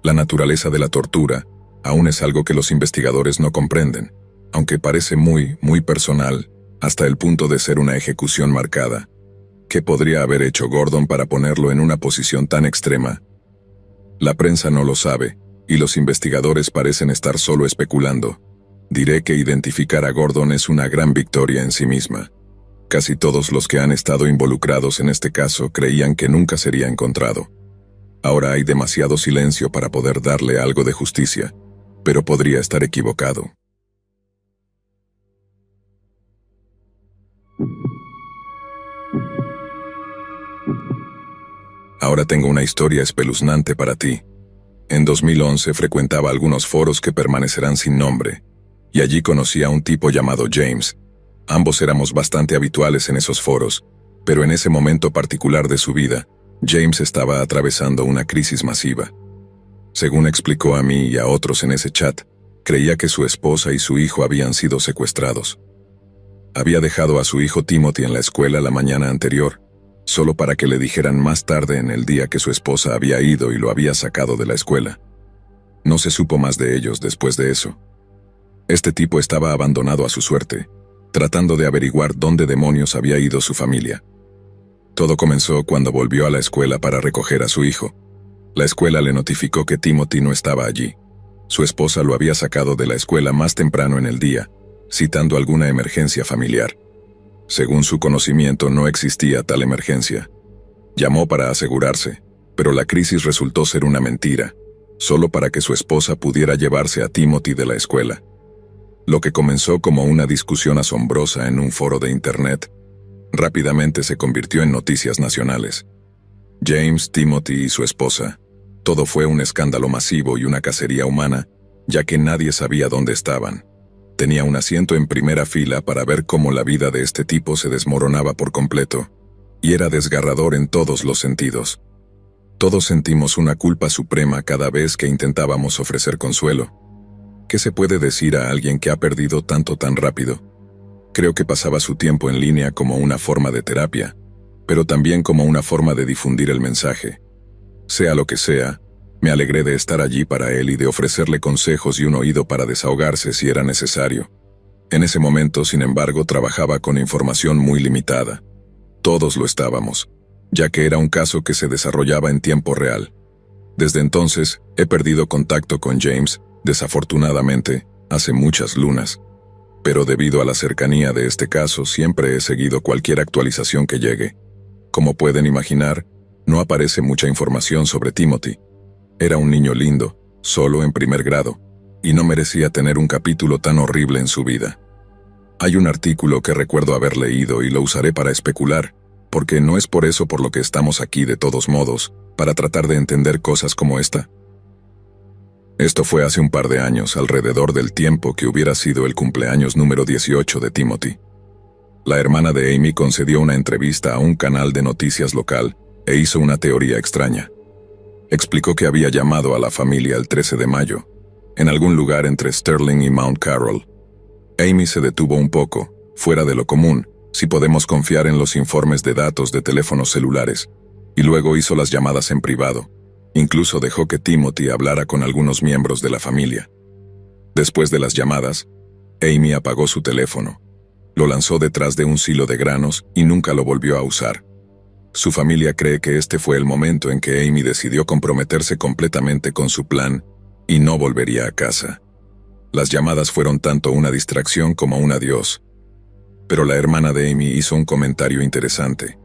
La naturaleza de la tortura aún es algo que los investigadores no comprenden, aunque parece muy personal, hasta el punto de ser una ejecución marcada. ¿Qué podría haber hecho Gordon para ponerlo en una posición tan extrema? La prensa no lo sabe, y los investigadores parecen estar solo especulando. Diré que identificar a Gordon es una gran victoria en sí misma. Casi todos los que han estado involucrados en este caso creían que nunca sería encontrado. Ahora hay demasiado silencio para poder darle algo de justicia, pero podría estar equivocado. Ahora tengo una historia espeluznante para ti. En 2011 frecuentaba algunos foros que permanecerán sin nombre, y allí conocí a un tipo llamado James. Ambos éramos bastante habituales en esos foros, pero en ese momento particular de su vida, James estaba atravesando una crisis masiva. Según explicó a mí y a otros en ese chat, creía que su esposa y su hijo habían sido secuestrados. Había dejado a su hijo Timothy en la escuela la mañana anterior, solo para que le dijeran más tarde en el día que su esposa había ido y lo había sacado de la escuela. No se supo más de ellos después de eso. Este tipo estaba abandonado a su suerte, tratando de averiguar dónde demonios había ido su familia. Todo comenzó cuando volvió a la escuela para recoger a su hijo. La escuela le notificó que Timothy no estaba allí. Su esposa lo había sacado de la escuela más temprano en el día, citando alguna emergencia familiar. Según su conocimiento, no existía tal emergencia. Llamó para asegurarse, pero la crisis resultó ser una mentira, solo para que su esposa pudiera llevarse a Timothy de la escuela. Lo que comenzó como una discusión asombrosa en un foro de internet, rápidamente se convirtió en noticias nacionales. James, Timothy y su esposa. Todo fue un escándalo masivo y una cacería humana, ya que nadie sabía dónde estaban. Tenía un asiento en primera fila para ver cómo la vida de este tipo se desmoronaba por completo, y era desgarrador en todos los sentidos. Todos sentimos una culpa suprema cada vez que intentábamos ofrecer consuelo. ¿Qué se puede decir a alguien que ha perdido tanto tan rápido? Creo que pasaba su tiempo en línea como una forma de terapia, pero también como una forma de difundir el mensaje. Sea lo que sea, me alegré de estar allí para él y de ofrecerle consejos y un oído para desahogarse si era necesario. En ese momento, sin embargo, trabajaba con información muy limitada. Todos lo estábamos, ya que era un caso que se desarrollaba en tiempo real. Desde entonces, he perdido contacto con James, desafortunadamente, hace muchas lunas. Pero debido a la cercanía de este caso, siempre he seguido cualquier actualización que llegue. Como pueden imaginar, no aparece mucha información sobre Timothy. Era un niño lindo, solo en primer grado, y no merecía tener un capítulo tan horrible en su vida. Hay un artículo que recuerdo haber leído y lo usaré para especular, porque no es por eso por lo que estamos aquí de todos modos, para tratar de entender cosas como esta. Esto fue hace un par de años, alrededor del tiempo que hubiera sido el cumpleaños número 18 de Timothy. La hermana de Amy concedió una entrevista a un canal de noticias local e hizo una teoría extraña. Explicó que había llamado a la familia el 13 de mayo, en algún lugar entre Sterling y Mount Carroll. Amy se detuvo un poco, fuera de lo común, si podemos confiar en los informes de datos de teléfonos celulares, y luego hizo las llamadas en privado. Incluso dejó que Timothy hablara con algunos miembros de la familia. Después de las llamadas, Amy apagó su teléfono, lo lanzó detrás de un silo de granos y nunca lo volvió a usar. Su familia cree que este fue el momento en que Amy decidió comprometerse completamente con su plan y no volvería a casa. Las llamadas fueron tanto una distracción como un adiós. Pero la hermana de Amy hizo un comentario interesante.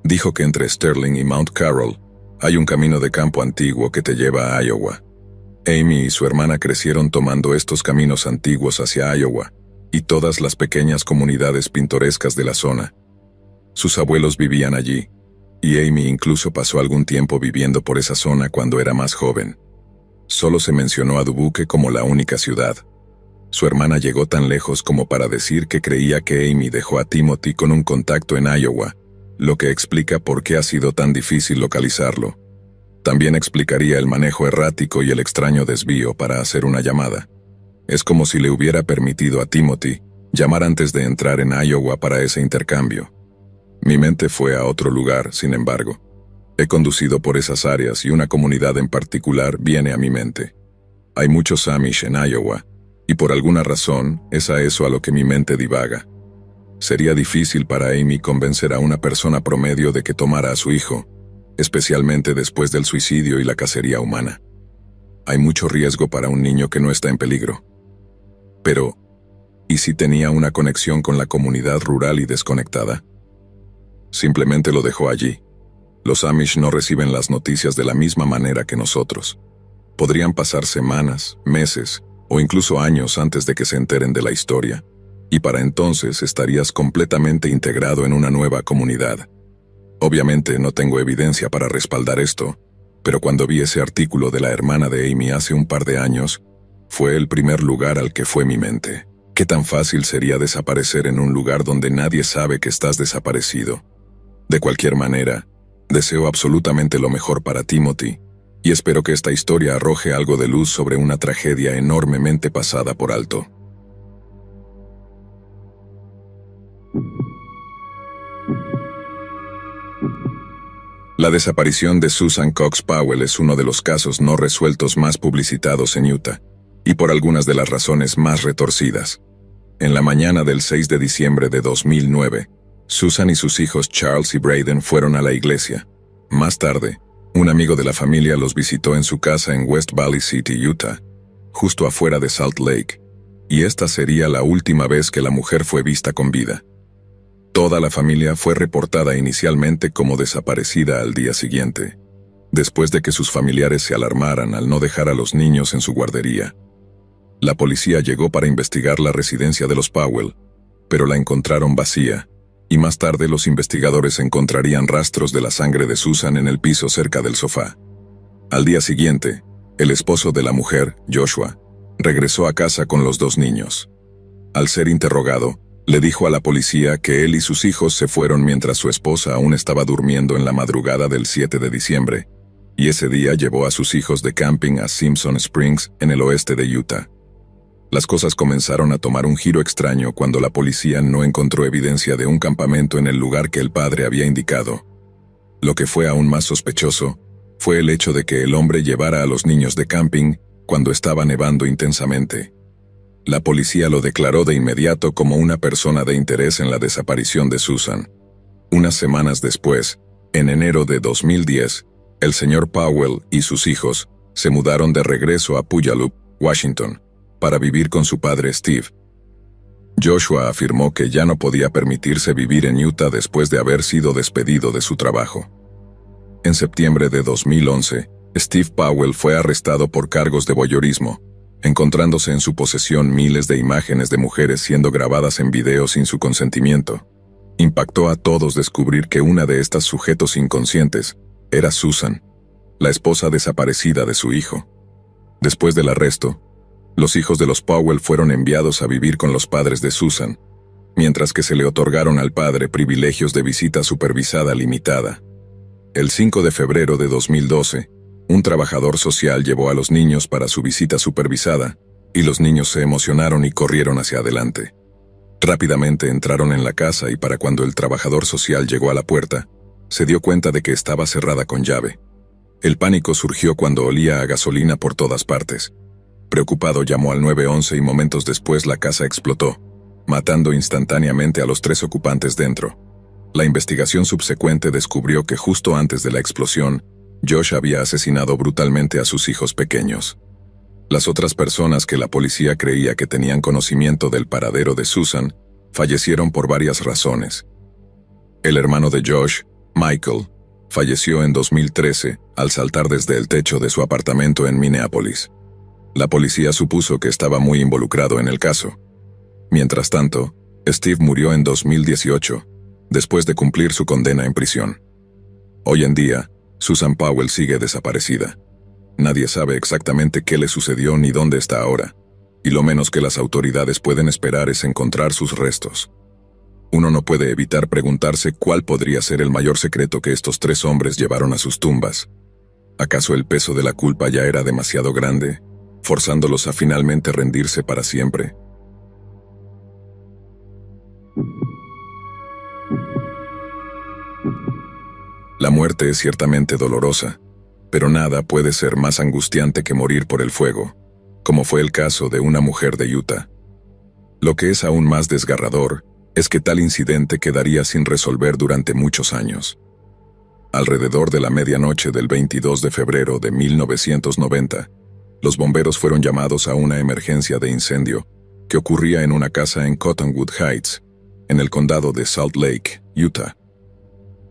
Dijo que entre Sterling y Mount Carroll hay un camino de campo antiguo que te lleva a Iowa. Amy y su hermana crecieron tomando estos caminos antiguos hacia Iowa y todas las pequeñas comunidades pintorescas de la zona. Sus abuelos vivían allí, y Amy incluso pasó algún tiempo viviendo por esa zona cuando era más joven. Solo se mencionó a Dubuque como la única ciudad. Su hermana llegó tan lejos como para decir que creía que Amy dejó a Timothy con un contacto en Iowa, lo que explica por qué ha sido tan difícil localizarlo. También explicaría el manejo errático y el extraño desvío para hacer una llamada. Es como si le hubiera permitido a Timothy llamar antes de entrar en Iowa para ese intercambio. Mi mente fue a otro lugar, sin embargo. He conducido por esas áreas y una comunidad en particular viene a mi mente. Hay muchos Amish en Iowa, y por alguna razón es a eso a lo que mi mente divaga. Sería difícil para Amy convencer a una persona promedio de que tomara a su hijo, especialmente después del suicidio y la cacería humana. Hay mucho riesgo para un niño que no está en peligro. Pero, ¿y si tenía una conexión con la comunidad rural y desconectada? Simplemente lo dejó allí. Los Amish no reciben las noticias de la misma manera que nosotros. Podrían pasar semanas, meses o incluso años antes de que se enteren de la historia, y para entonces estarías completamente integrado en una nueva comunidad. Obviamente no tengo evidencia para respaldar esto, pero cuando vi ese artículo de la hermana de Amy hace un par de años, fue el primer lugar al que fue mi mente. ¿Qué tan fácil sería desaparecer en un lugar donde nadie sabe que estás desaparecido? De cualquier manera, deseo absolutamente lo mejor para Timothy, y espero que esta historia arroje algo de luz sobre una tragedia enormemente pasada por alto. La desaparición de Susan Cox Powell es uno de los casos no resueltos más publicitados en Utah, y por algunas de las razones más retorcidas. En la mañana del 6 de diciembre de 2009, Susan y sus hijos Charles y Braden fueron a la iglesia. Más tarde, un amigo de la familia los visitó en su casa en West Valley City, Utah, justo afuera de Salt Lake, y esta sería la última vez que la mujer fue vista con vida. Toda la familia fue reportada inicialmente como desaparecida al día siguiente, después de que sus familiares se alarmaran al no dejar a los niños en su guardería. La policía llegó para investigar la residencia de los Powell, pero la encontraron vacía, y más tarde los investigadores encontrarían rastros de la sangre de Susan en el piso cerca del sofá. Al día siguiente, el esposo de la mujer, Joshua, regresó a casa con los dos niños. Al ser interrogado, le dijo a la policía que él y sus hijos se fueron mientras su esposa aún estaba durmiendo en la madrugada del 7 de diciembre, y ese día llevó a sus hijos de camping a Simpson Springs, en el oeste de Utah. Las cosas comenzaron a tomar un giro extraño cuando la policía no encontró evidencia de un campamento en el lugar que el padre había indicado. Lo que fue aún más sospechoso fue el hecho de que el hombre llevara a los niños de camping cuando estaba nevando intensamente. La policía lo declaró de inmediato como una persona de interés en la desaparición de Susan. Unas semanas después, en enero de 2010, el señor Powell y sus hijos se mudaron de regreso a Puyallup, Washington, para vivir con su padre Steve. Joshua afirmó que ya no podía permitirse vivir en Utah después de haber sido despedido de su trabajo. En septiembre de 2011, Steve Powell fue arrestado por cargos de voyeurismo, encontrándose en su posesión miles de imágenes de mujeres siendo grabadas en video sin su consentimiento. Impactó a todos descubrir que una de estas sujetos inconscientes era Susan, la esposa desaparecida de su hijo. Después del arresto, los hijos de los Powell fueron enviados a vivir con los padres de Susan, mientras que se le otorgaron al padre privilegios de visita supervisada limitada. El 5 de febrero de 2012, un trabajador social llevó a los niños para su visita supervisada, y los niños se emocionaron y corrieron hacia adelante. Rápidamente entraron en la casa y para cuando el trabajador social llegó a la puerta, se dio cuenta de que estaba cerrada con llave. El pánico surgió cuando olía a gasolina por todas partes. Preocupado llamó al 911 y momentos después la casa explotó, matando instantáneamente a los 3 ocupantes dentro. La investigación subsecuente descubrió que justo antes de la explosión, Josh había asesinado brutalmente a sus hijos pequeños. Las otras personas que la policía creía que tenían conocimiento del paradero de Susan fallecieron por varias razones. El hermano de Josh, Michael falleció en 2013 al saltar desde el techo de su apartamento en Minneapolis. La policía supuso que estaba muy involucrado en el caso. Mientras tanto, Steve murió en 2018, después de cumplir su condena en prisión. Hoy en día, Susan Powell sigue desaparecida. Nadie sabe exactamente qué le sucedió ni dónde está ahora, y lo menos que las autoridades pueden esperar es encontrar sus restos. Uno no puede evitar preguntarse cuál podría ser el mayor secreto que estos tres hombres llevaron a sus tumbas. ¿Acaso el peso de la culpa ya era demasiado grande, forzándolos a finalmente rendirse para siempre? La muerte es ciertamente dolorosa, pero nada puede ser más angustiante que morir por el fuego, como fue el caso de una mujer de Utah. Lo que es aún más desgarrador es que tal incidente quedaría sin resolver durante muchos años. Alrededor de la medianoche del 22 de febrero de 1990, los bomberos fueron llamados a una emergencia de incendio que ocurría en una casa en Cottonwood Heights, en el condado de Salt Lake, Utah.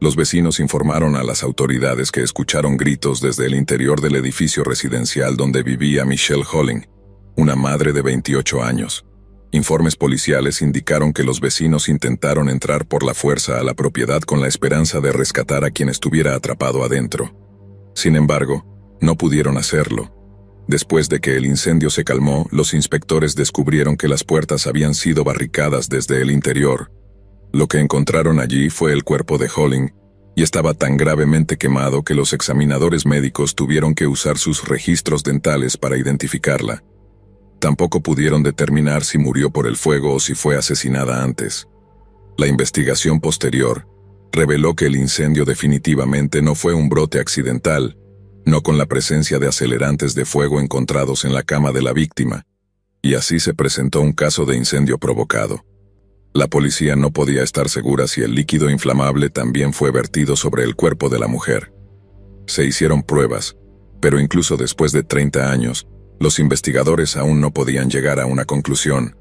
Los vecinos informaron a las autoridades que escucharon gritos desde el interior del edificio residencial donde vivía Michelle Holling, una madre de 28 años. Informes policiales indicaron que los vecinos intentaron entrar por la fuerza a la propiedad con la esperanza de rescatar a quien estuviera atrapado adentro. Sin embargo, no pudieron hacerlo. Después de que el incendio se calmó, los inspectores descubrieron que las puertas habían sido barricadas desde el interior. Lo que encontraron allí fue el cuerpo de Holling, y estaba tan gravemente quemado que los examinadores médicos tuvieron que usar sus registros dentales para identificarla. Tampoco pudieron determinar si murió por el fuego o si fue asesinada antes. La investigación posterior reveló que el incendio definitivamente no fue un brote accidental, no con la presencia de acelerantes de fuego encontrados en la cama de la víctima, y así se presentó un caso de incendio provocado. La policía no podía estar segura si el líquido inflamable también fue vertido sobre el cuerpo de la mujer. Se hicieron pruebas, pero incluso después de 30 años, los investigadores aún no podían llegar a una conclusión.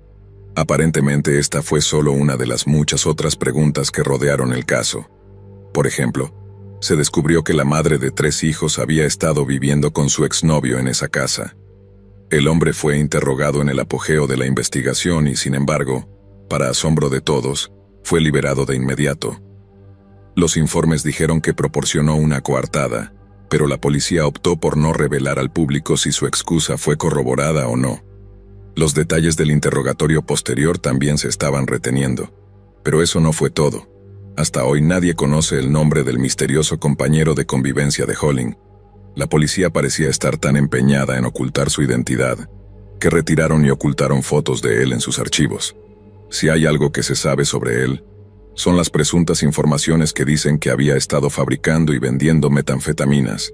Aparentemente esta fue solo una de las muchas otras preguntas que rodearon el caso. Por ejemplo, se descubrió que la madre de 3 hijos había estado viviendo con su exnovio en esa casa. El hombre fue interrogado en el apogeo de la investigación y, sin embargo, para asombro de todos, fue liberado de inmediato. Los informes dijeron que proporcionó una coartada, pero la policía optó por no revelar al público si su excusa fue corroborada o no. Los detalles del interrogatorio posterior también se estaban reteniendo. Pero eso no fue todo. Hasta hoy nadie conoce el nombre del misterioso compañero de convivencia de Holling. La policía parecía estar tan empeñada en ocultar su identidad, que retiraron y ocultaron fotos de él en sus archivos. Si hay algo que se sabe sobre él, son las presuntas informaciones que dicen que había estado fabricando y vendiendo metanfetaminas.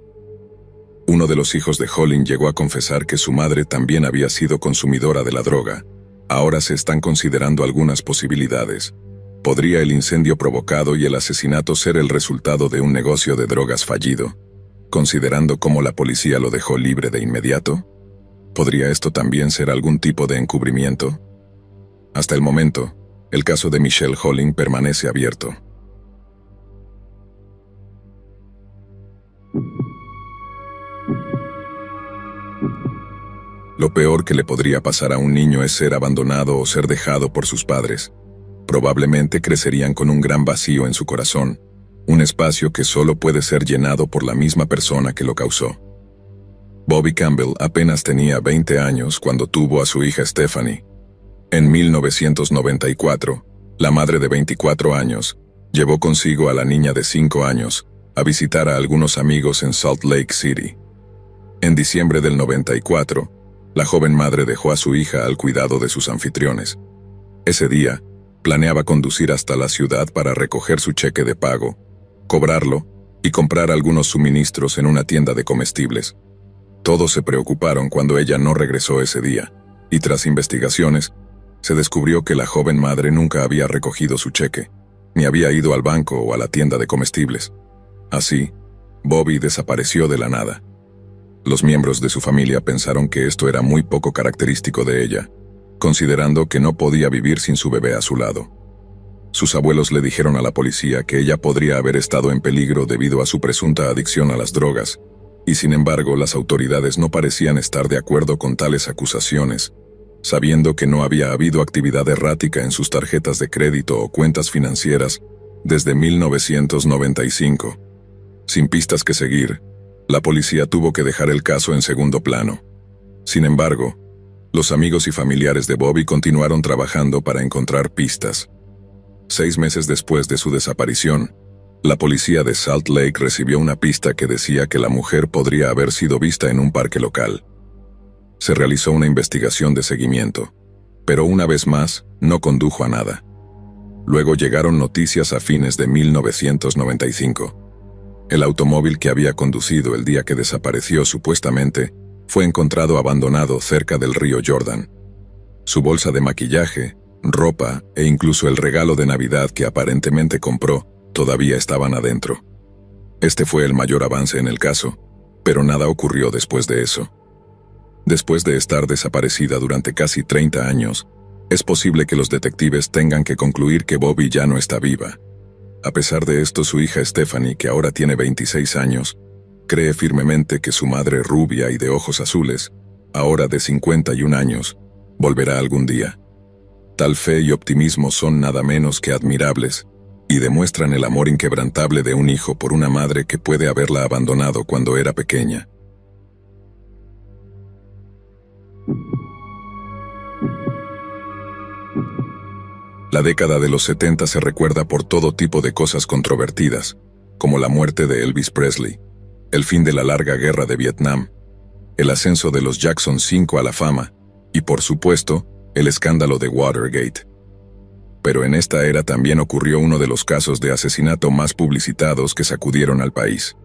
Uno de los hijos de Holling llegó a confesar que su madre también había sido consumidora de la droga. Ahora se están considerando algunas posibilidades. ¿Podría el incendio provocado y el asesinato ser el resultado de un negocio de drogas fallido, considerando cómo la policía lo dejó libre de inmediato? ¿Podría esto también ser algún tipo de encubrimiento? Hasta el momento, el caso de Michelle Holling permanece abierto. Lo peor que le podría pasar a un niño es ser abandonado o ser dejado por sus padres. Probablemente crecerían con un gran vacío en su corazón, un espacio que solo puede ser llenado por la misma persona que lo causó. Bobby Campbell apenas tenía 20 años cuando tuvo a su hija Stephanie. En 1994, la madre de 24 años llevó consigo a la niña de 5 años a visitar a algunos amigos en Salt Lake City. En diciembre del 94, la joven madre dejó a su hija al cuidado de sus anfitriones. Ese día, planeaba conducir hasta la ciudad para recoger su cheque de pago, cobrarlo y comprar algunos suministros en una tienda de comestibles. Todos se preocuparon cuando ella no regresó ese día, y tras investigaciones, se descubrió que la joven madre nunca había recogido su cheque, ni había ido al banco o a la tienda de comestibles. Así, Bobby desapareció de la nada. Los miembros de su familia pensaron que esto era muy poco característico de ella, considerando que no podía vivir sin su bebé a su lado. Sus abuelos le dijeron a la policía que ella podría haber estado en peligro debido a su presunta adicción a las drogas, y sin embargo las autoridades no parecían estar de acuerdo con tales acusaciones, sabiendo que no había habido actividad errática en sus tarjetas de crédito o cuentas financieras desde 1995. Sin pistas que seguir, la policía tuvo que dejar el caso en segundo plano. Sin embargo, los amigos y familiares de Bobby continuaron trabajando para encontrar pistas. 6 meses después de su desaparición, la policía de Salt Lake recibió una pista que decía que la mujer podría haber sido vista en un parque local. Se realizó una investigación de seguimiento, pero una vez más, no condujo a nada. Luego llegaron noticias a fines de 1995. El automóvil que había conducido el día que desapareció supuestamente fue encontrado abandonado cerca del río Jordan. Su bolsa de maquillaje, ropa e incluso el regalo de Navidad que aparentemente compró todavía estaban adentro. Este fue el mayor avance en el caso, pero nada ocurrió después de eso. Después de estar desaparecida durante casi 30 años, es posible que los detectives tengan que concluir que Bobby ya no está viva. A pesar de esto, su hija Stephanie, que ahora tiene 26 años, cree firmemente que su madre rubia y de ojos azules, ahora de 51 años, volverá algún día. Tal fe y optimismo son nada menos que admirables, y demuestran el amor inquebrantable de un hijo por una madre que puede haberla abandonado cuando era pequeña. La década de los 70 se recuerda por todo tipo de cosas controvertidas, como la muerte de Elvis Presley, el fin de la larga guerra de Vietnam, el ascenso de los Jackson 5 a la fama, y por supuesto, el escándalo de Watergate. Pero en esta era también ocurrió uno de los casos de asesinato más publicitados que sacudieron al país.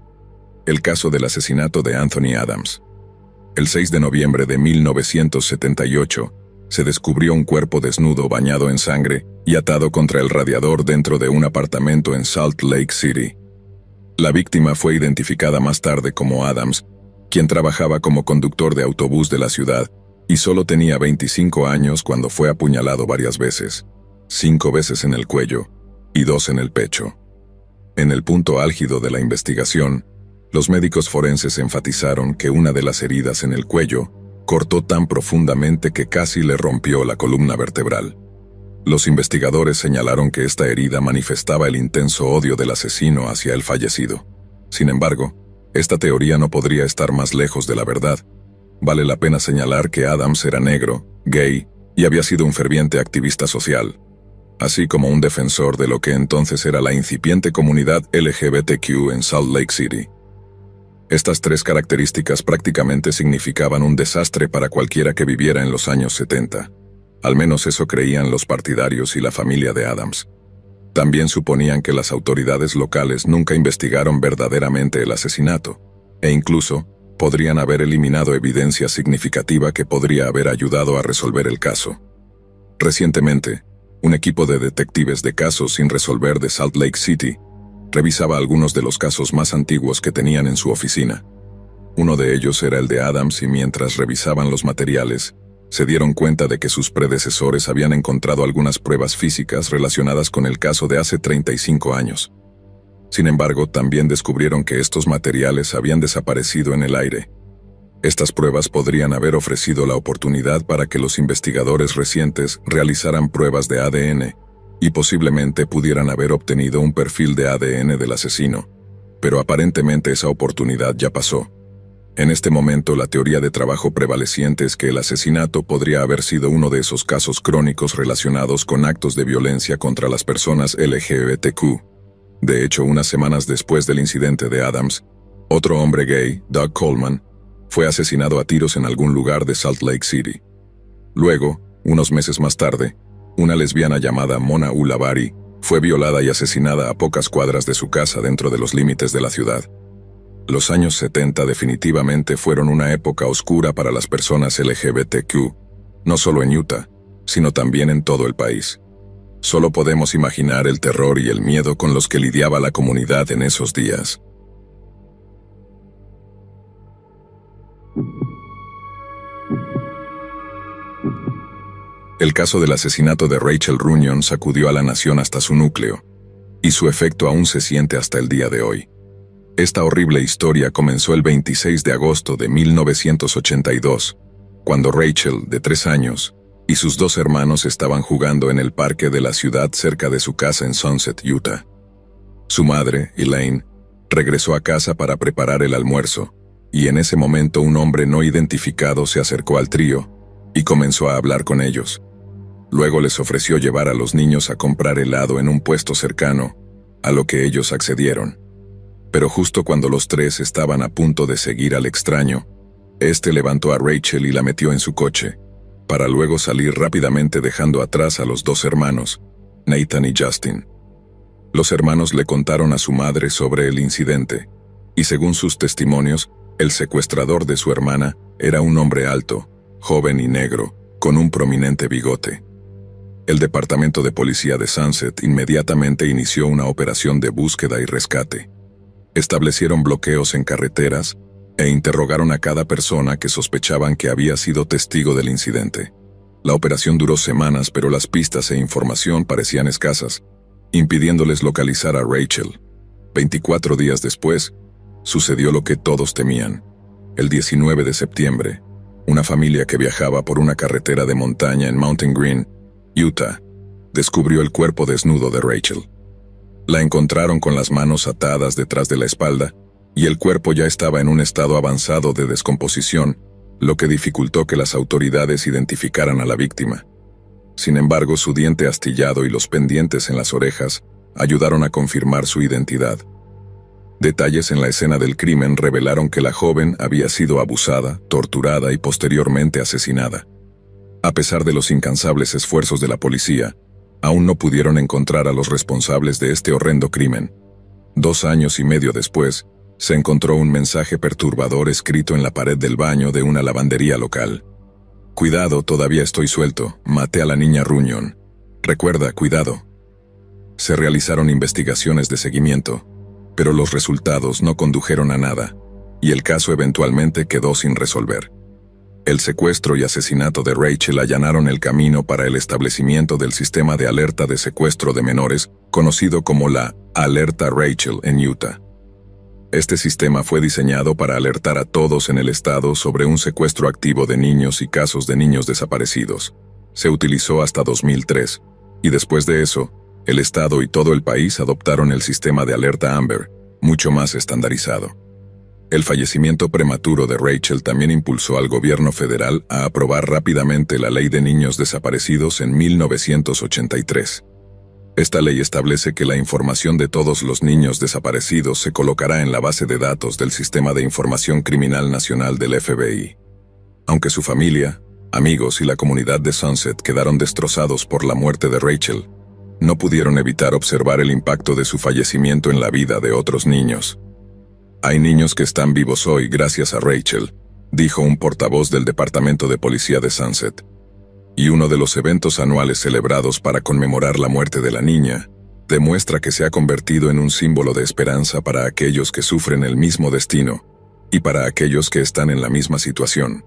El caso del asesinato de Anthony Adams. El 6 de noviembre de 1978, se descubrió un cuerpo desnudo bañado en sangre y atado contra el radiador dentro de un apartamento en Salt Lake City. La víctima fue identificada más tarde como Adams, quien trabajaba como conductor de autobús de la ciudad y solo tenía 25 años cuando fue apuñalado varias veces, 5 veces en el cuello y 2 en el pecho. En el punto álgido de la investigación, los médicos forenses enfatizaron que una de las heridas en el cuello cortó tan profundamente que casi le rompió la columna vertebral. Los investigadores señalaron que esta herida manifestaba el intenso odio del asesino hacia el fallecido. Sin embargo, esta teoría no podría estar más lejos de la verdad. Vale la pena señalar que Adams era negro, gay, y había sido un ferviente activista social, así como un defensor de lo que entonces era la incipiente comunidad LGBTQ en Salt Lake City. Estas 3 características prácticamente significaban un desastre para cualquiera que viviera en los años 70. Al menos eso creían los partidarios y la familia de Adams. También suponían que las autoridades locales nunca investigaron verdaderamente el asesinato, e incluso podrían haber eliminado evidencia significativa que podría haber ayudado a resolver el caso. Recientemente, un equipo de detectives de casos sin resolver de Salt Lake City revisaba algunos de los casos más antiguos que tenían en su oficina. Uno de ellos era el de Adams y mientras revisaban los materiales, se dieron cuenta de que sus predecesores habían encontrado algunas pruebas físicas relacionadas con el caso de hace 35 años. Sin embargo, también descubrieron que estos materiales habían desaparecido en el aire. Estas pruebas podrían haber ofrecido la oportunidad para que los investigadores recientes realizaran pruebas de ADN, y posiblemente pudieran haber obtenido un perfil de ADN del asesino, pero aparentemente esa oportunidad ya pasó. En este momento, la teoría de trabajo prevaleciente es que el asesinato podría haber sido uno de esos casos crónicos relacionados con actos de violencia contra las personas LGBTQ. De hecho, unas semanas después del incidente de Adams, otro hombre gay, Doug Coleman, fue asesinado a tiros en algún lugar de Salt Lake City. Luego, unos meses más tarde, una lesbiana llamada Mona Ulavari fue violada y asesinada a pocas cuadras de su casa dentro de los límites de la ciudad. Los años 70 definitivamente fueron una época oscura para las personas LGBTQ, no solo en Utah, sino también en todo el país. Solo podemos imaginar el terror y el miedo con los que lidiaba la comunidad en esos días. El caso del asesinato de Rachel Runyon sacudió a la nación hasta su núcleo, y su efecto aún se siente hasta el día de hoy. Esta horrible historia comenzó el 26 de agosto de 1982, cuando Rachel, de 3 años, y sus 2 hermanos estaban jugando en el parque de la ciudad cerca de su casa en Sunset, Utah. Su madre, Elaine, regresó a casa para preparar el almuerzo, y en ese momento un hombre no identificado se acercó al trío y comenzó a hablar con ellos. Luego les ofreció llevar a los niños a comprar helado en un puesto cercano, a lo que ellos accedieron. Pero justo cuando los 3 estaban a punto de seguir al extraño, este levantó a Rachel y la metió en su coche, para luego salir rápidamente dejando atrás a los 2 hermanos, Nathan y Justin. Los hermanos le contaron a su madre sobre el incidente, y según sus testimonios, el secuestrador de su hermana era un hombre alto, joven y negro, con un prominente bigote. El Departamento de Policía de Sunset inmediatamente inició una operación de búsqueda y rescate. Establecieron bloqueos en carreteras e interrogaron a cada persona que sospechaban que había sido testigo del incidente. La operación duró semanas, pero las pistas e información parecían escasas, impidiéndoles localizar a Rachel. 24 días después, sucedió lo que todos temían. El 19 de septiembre, una familia que viajaba por una carretera de montaña en Mountain Green, Utah, descubrió el cuerpo desnudo de Rachel. La encontraron con las manos atadas detrás de la espalda, y el cuerpo ya estaba en un estado avanzado de descomposición, lo que dificultó que las autoridades identificaran a la víctima. Sin embargo, su diente astillado y los pendientes en las orejas ayudaron a confirmar su identidad. Detalles en la escena del crimen revelaron que la joven había sido abusada, torturada y posteriormente asesinada. A pesar de los incansables esfuerzos de la policía, aún no pudieron encontrar a los responsables de este horrendo crimen. 2 años y medio después, se encontró un mensaje perturbador escrito en la pared del baño de una lavandería local. Cuidado, todavía estoy suelto, maté a la niña Runyon. Recuerda, cuidado. Se realizaron investigaciones de seguimiento, pero los resultados no condujeron a nada, y el caso eventualmente quedó sin resolver. El secuestro y asesinato de Rachel allanaron el camino para el establecimiento del sistema de alerta de secuestro de menores, conocido como la Alerta Rachel en Utah. Este sistema fue diseñado para alertar a todos en el estado sobre un secuestro activo de niños y casos de niños desaparecidos. Se utilizó hasta 2003, y después de eso, el estado y todo el país adoptaron el sistema de alerta Amber, mucho más estandarizado. El fallecimiento prematuro de Rachel también impulsó al gobierno federal a aprobar rápidamente la Ley de Niños Desaparecidos en 1983. Esta ley establece que la información de todos los niños desaparecidos se colocará en la base de datos del Sistema de Información Criminal Nacional del FBI. Aunque su familia, amigos y la comunidad de Sunset quedaron destrozados por la muerte de Rachel, no pudieron evitar observar el impacto de su fallecimiento en la vida de otros niños. Hay niños que están vivos hoy gracias a Rachel, dijo un portavoz del Departamento de Policía de Sunset. Y uno de los eventos anuales celebrados para conmemorar la muerte de la niña, demuestra que se ha convertido en un símbolo de esperanza para aquellos que sufren el mismo destino, y para aquellos que están en la misma situación.